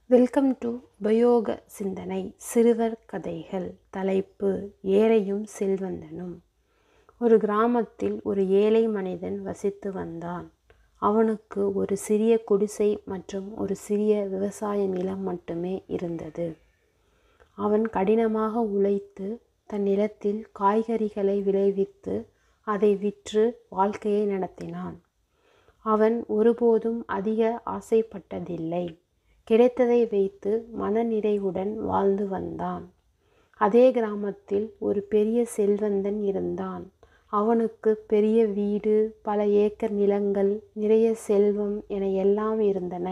Welcome to உபயோக சிந்தனை சிறுவர் கதைகள். தலைப்பு: ஏழையும் செல்வந்தனும். ஒரு கிராமத்தில் ஒரு ஏழை மனிதன் வசித்து வந்தான். அவனுக்கு ஒரு சிறிய குடிசை மற்றும் ஒரு சிறிய விவசாய நிலம் மட்டுமே இருந்தது. அவன் கடினமாக உழைத்து தன் நிலத்தில் காய்கறிகளை விளைவித்து அதை விற்று வாழ்க்கையை நடத்தினான். அவன் ஒருபோதும் அதிக ஆசைப்பட்டதில்லை. கிடைத்ததை வைத்து மனநிறைவுடன் வாழ்ந்து வந்தான். அதே கிராமத்தில் ஒரு பெரிய செல்வந்தன் இருந்தான். அவனுக்கு பெரிய வீடு, பல ஏக்கர் நிலங்கள், நிறைய செல்வம் என எல்லாம் இருந்தன.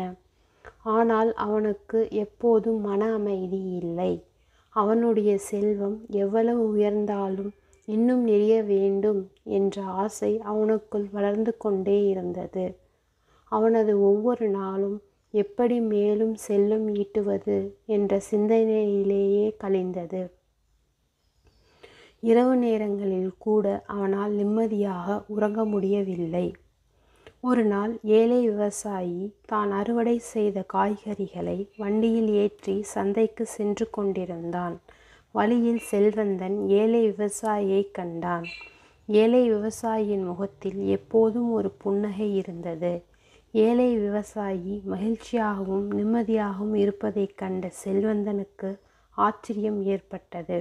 ஆனால் அவனுக்கு எப்போதும் மன அமைதி இல்லை. அவனுடைய செல்வம் எவ்வளவு உயர்ந்தாலும் இன்னும் நிறைய வேண்டும் என்ற ஆசை அவனுக்குள் வளர்ந்து கொண்டே இருந்தது. அவனது ஒவ்வொரு நாளும் எப்படி மேலும் செல்வம் ஈட்டுவது என்ற சிந்தனையிலேயே கழிந்தது. இரவு நேரங்களில் கூட அவனால் நிம்மதியாக உறங்க முடியவில்லை. ஒரு நாள் ஏழை விவசாயி தான் அறுவடை செய்த காய்கறிகளை வண்டியில் ஏற்றி சந்தைக்கு சென்று கொண்டிருந்தான். வழியில் செல்வந்தன் ஏழை விவசாயியை கண்டான். ஏழை விவசாயியின் முகத்தில் எப்போதும் ஒரு புன்னகை இருந்தது. ஏழை விவசாயி மகிழ்ச்சியாகவும் நிம்மதியாகவும் இருப்பதைக் கண்ட செல்வந்தனுக்கு ஆச்சரியம் ஏற்பட்டது.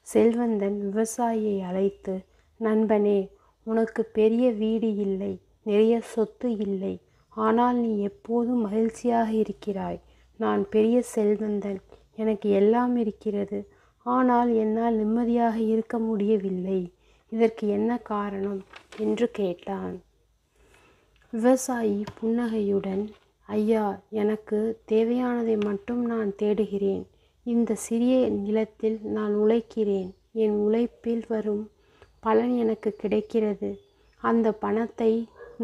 செல்வந்தன் விவசாயியை அழைத்து, "நண்பனே, உனக்கு பெரிய வீடு இல்லை, நிறைய சொத்து இல்லை. ஆனால் நீ எப்போதும் மகிழ்ச்சியாக இருக்கிறாய். நான் பெரிய செல்வந்தன், எனக்கு எல்லாம் இருக்கிறது. ஆனால் என்னால் நிம்மதியாக இருக்க முடியவில்லை. இதற்கு என்ன காரணம்?" என்று கேட்டான். விவசாயி புன்னகையுடன், "ஐயா, எனக்கு தேவையானதை மட்டும் நான் தேடுகிறேன். இந்த சிறிய நிலத்தில் நான் உழைக்கிறேன். என் உழைப்பில் வரும் பலன் எனக்கு கிடைக்கிறது. அந்த பணத்தை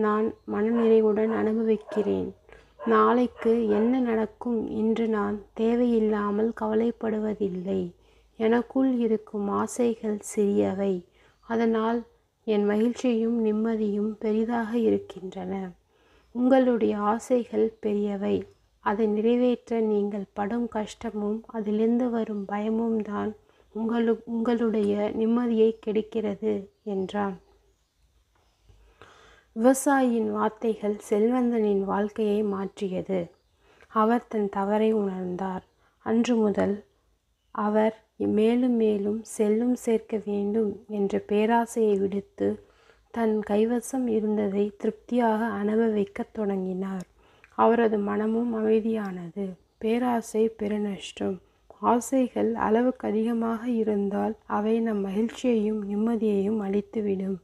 நான் மனநிறைவுடன் அனுபவிக்கிறேன். நாளைக்கு என்ன நடக்கும் என்று நான் தேவையில்லாமல் கவலைப்படுவதில்லை. எனக்குள் இருக்கும் ஆசைகள் சிறியவை. அதனால் என் மகிழ்ச்சியும் நிம்மதியும் பெரிதாக இருக்கின்றன. உங்களுடைய ஆசைகள் பெரியவை. அதை நிறைவேற்ற நீங்கள் படும் கஷ்டமும் அதிலிருந்து வரும் பயமும் தான் உங்களுடைய நிம்மதியை கெடுக்கிறது" என்றான். விவசாயியின் வார்த்தைகள் செல்வந்தனின் வாழ்க்கையை மாற்றியது. அவர் தன் தவறை உணர்ந்தார். அன்று முதல் அவர் மேலும் மேலும் செல்வம் சேர்க்க வேண்டும் என்ற பேராசையை விடுத்து தன் கைவசம் இருந்ததை திருப்தியாக அனுபவிக்கத் தொடங்கினார். அவரது மனமும் அமைதியானது. பேராசை பெருநஷ்டம். ஆசைகள் அளவுக்கு அதிகமாக இருந்தால் அவை நம் மகிழ்ச்சியையும் நிம்மதியையும் அழித்துவிடும்.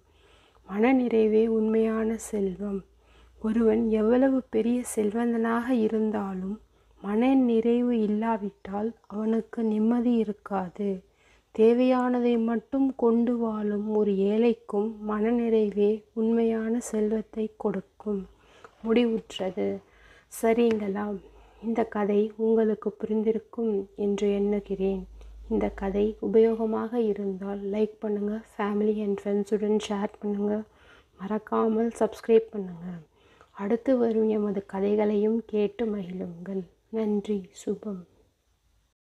மனநிறைவே உண்மையான செல்வம். ஒருவன் எவ்வளவு பெரிய செல்வந்தனாக இருந்தாலும் மன நிறைவு இல்லாவிட்டால் அவனுக்கு நிம்மதி இருக்காது. தேவையானதை மட்டும் கொண்டு வாழும் ஒரு ஏழைக்கும் மனநிறைவே உண்மையான செல்வத்தை கொடுக்கும். முடிவுற்றது. சரிங்களா? இந்த கதை உங்களுக்கு புரிந்திருக்கும் என்று எண்ணுகிறேன். இந்த கதை உபயோகமாக இருந்தால் லைக் பண்ணுங்கள், ஃபேமிலி அண்ட் ஃப்ரெண்ட்ஸுடன் ஷேர் பண்ணுங்கள், மறக்காமல் சப்ஸ்கிரைப் பண்ணுங்கள். அடுத்து வரும் எமது கதைகளையும் கேட்டு மகிழுங்கள். நன்றி. சுபம்.